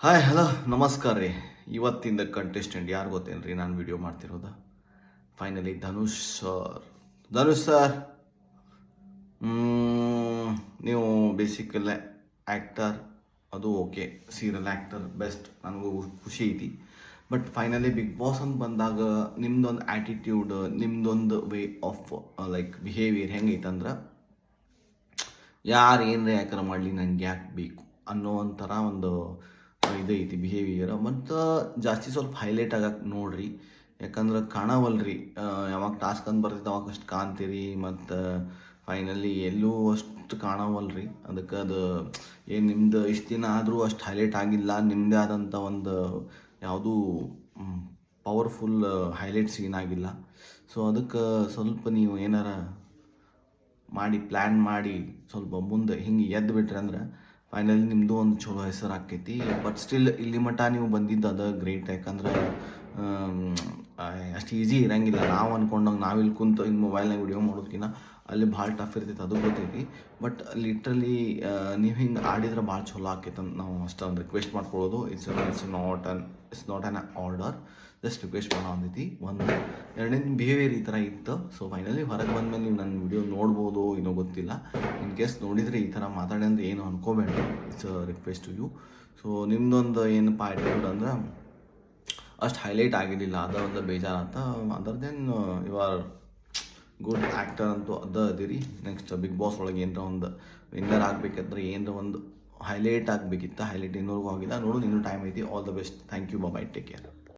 Hi hello ನಮಸ್ಕಾರ ರೀ. ಇವತ್ತಿಂದ ಕಂಟೆಸ್ಟೆಂಟ್ ಯಾರು ಗೊತ್ತೇನ್ರಿ ನಾನು ವಿಡಿಯೋ ಮಾಡ್ತಿರೋದು? ಫೈನಲಿ ಧನುಷ್ ಸರ್ ನೀವು ಬೇಸಿಕಲ್ಲ ಆ್ಯಕ್ಟರ್, ಅದು ಓಕೆ, ಸೀರಿಯಲ್ ಆ್ಯಕ್ಟರ್ ಬೆಸ್ಟ್, ನನಗೂ ಖುಷಿ ಐತಿ. ಬಟ್ ಫೈನಲಿ ಬಿಗ್ ಬಾಸ್ ಅಂತ ಬಂದಾಗ ನಿಮ್ದೊಂದು ಆ್ಯಟಿಟ್ಯೂಡ್, ನಿಮ್ದೊಂದು ವೇ ಆಫ್ ಲೈಕ್ ಬಿಹೇವಿಯರ್ ಹೆಂಗೈತಂದ್ರೆ ಯಾರು ಏನರೇ ಯಾಕಾರ ಮಾಡಲಿ ನನಗೆ ಯಾಕೆ ಬೇಕು ಅನ್ನೋ ಒಂಥರ ಒಂದು ಇದೈತಿ ಬಿಹೇವಿಯರ್. ಮತ್ತು ಜಾಸ್ತಿ ಸ್ವಲ್ಪ ಹೈಲೈಟ್ ಆಗಕ್ಕೆ ನೋಡ್ರಿ, ಯಾಕಂದ್ರೆ ಕಾಣವಲ್ರಿ. ಯಾವಾಗ ಟಾಸ್ಕ್ ಅಂತ ಬರ್ತೈತೆ ಅವಾಗ ಅಷ್ಟು ಕಾಣ್ತೀರಿ, ಮತ್ತು ಫೈನಲಿ ಎಲ್ಲೂ ಅಷ್ಟು ಕಾಣವಲ್ರಿ. ಅದಕ್ಕೆ ಅದು ಏನು ನಿಮ್ದು ಇಷ್ಟು ದಿನ ಆದರೂ ಅಷ್ಟು ಹೈಲೈಟ್ ಆಗಿಲ್ಲ, ನಿಮ್ಮದೇ ಆದಂಥ ಒಂದು ಯಾವುದೂ ಪವರ್ಫುಲ್ ಹೈಲೈಟ್ ಸೀನ್ ಆಗಿಲ್ಲ. ಸೊ ಅದಕ್ಕೆ ಸ್ವಲ್ಪ ನೀವು ಏನಾರ ಮಾಡಿ ಪ್ಲ್ಯಾನ್ ಮಾಡಿ ಸ್ವಲ್ಪ ಮುಂದೆ ಹಿಂಗೆ ಎದ್ದು ಬಿಟ್ರಿ ಅಂದ್ರೆ ಫೈನಲಿ ನಿಮ್ಮದು ಒಂದು ಚಲೋ ಹೆಸರು ಆಕೈತಿ. ಬಟ್ ಸ್ಟಿಲ್ ಇಲ್ಲಿ ಮಟ್ಟ ನೀವು ಬಂದಿದ್ದು ಅದು ಗ್ರೇಟ್, ಯಾಕಂದ್ರೆ ಅಷ್ಟು ಈಸಿ ಇರಂಗಿಲ್ಲ. ನಾವು ಅಂದ್ಕೊಂಡಂಗೆ ನಾವಿಲ್ಲಿ ಕುಂತು ಹಿಂಗೆ ಮೊಬೈಲ್ನಾಗ ವಿಡಿಯೋ ಮಾಡೋದಕ್ಕಿಂತ ಅಲ್ಲಿ ಭಾಳ ಟಫ್ ಇರ್ತೈತೆ, ಅದು ಗೊತ್ತೈತಿ. ಬಟ್ ಲಿಟ್ರಲಿ ನೀವು ಹಿಂಗೆ ಆಡಿದ್ರೆ ಭಾಳ ಚಲೋ ಆಕೈತೆ ಅಂತ ನಾವು ಅಷ್ಟೊಂದು ರಿಕ್ವೆಸ್ಟ್ ಮಾಡ್ಕೊಳ್ಳೋದು. It's not on order, just request ಮಾಡೋ ಅಂದೈತಿ. ಒಂದು ಎರಡನೇ ಬಿಹೇವಿಯರ್ ಈ ಥರ ಇತ್ತು. ಸೊ ಫೈನಲಿ ಹೊರಗೆ ಬಂದಮೇಲೆ ನೀವು ನನ್ನ ವಿಡಿಯೋ ನೋಡ್ಬೋದು ಏನೋ ಗೊತ್ತಿಲ್ಲ. ಇನ್ ಕೇಸ್ ನೋಡಿದರೆ ಈ ಥರ ಮಾತಾಡಿ ಅಂದ್ರೆ ಏನು ಅನ್ಕೋಬೇಡ, it's request to you. So ನಿಮ್ದೊಂದು ಏನಪ್ಪ ಆ್ಯಟಿಟ್ಯೂಡ್ ಅಂದ್ರೆ ಅಷ್ಟು ಹೈಲೈಟ್ ಆಗಿರಲಿಲ್ಲ, ಅದೊಂದು ಬೇಜಾರಂತ. Other than you are good actor ಅಂತೂ ಅದಿರಿ. ನೆಕ್ಸ್ಟ್ ಬಿಗ್ ಬಾಸ್ ಒಳಗೆ ಏನರ ಒಂದು ವಿನ್ನರ್ ಆಗಬೇಕಂದ್ರೆ ಏನರ ಒಂದು ಹೈಲೈಟ್ ಆಗಬೇಕಿತ್ತು, ಹೈಲೈಟ್ ಇನ್ನೂರ್ಗೂ ಆಗಿಲ್ಲ. ನೋಡು, ಇನ್ನೂ ಟೈಮ್ ಐತಿ. All the best. Thank you. Bye, take care.